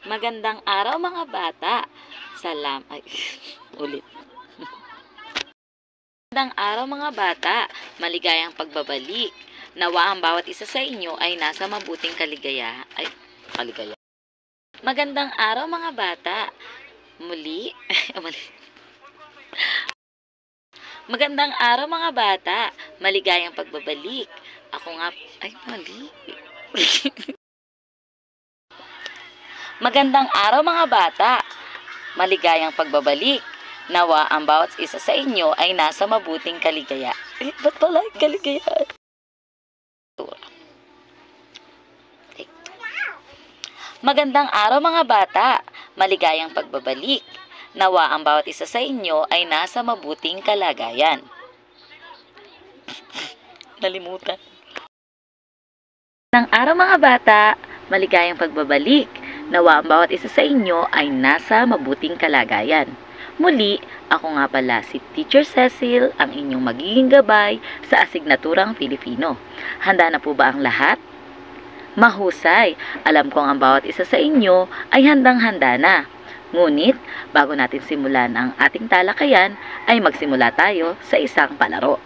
Magandang araw mga bata. Ay, ulit. Magandang araw mga bata. Maligayang pagbabalik. Nawa ang bawat isa sa inyo ay nasa mabuting kaligaya. Magandang araw mga bata. Muli. Magandang araw mga bata. Maligayang pagbabalik. Ako nga, mali. Magandang araw mga bata. Maligayang pagbabalik. Nawa ang bawat isa sa inyo ay nasa mabuting kaligaya. Ba't pala kaligaya? Magandang araw mga bata. Maligayang pagbabalik. Nawa ang bawat isa sa inyo ay nasa mabuting kalagayan. Nalimutan. Magandang araw mga bata. Maligayang pagbabalik. Nawa ang bawat isa sa inyo ay nasa mabuting kalagayan. Muli, ako nga pala si Teacher Cecil, ang inyong magiging gabay sa asignaturang Filipino. Handa na po ba ang lahat? Mahusay! Alam kong ang bawat isa sa inyo ay handang-handa na. Ngunit, bago natin simulan ang ating talakayan, ay magsimula tayo sa isang palaro.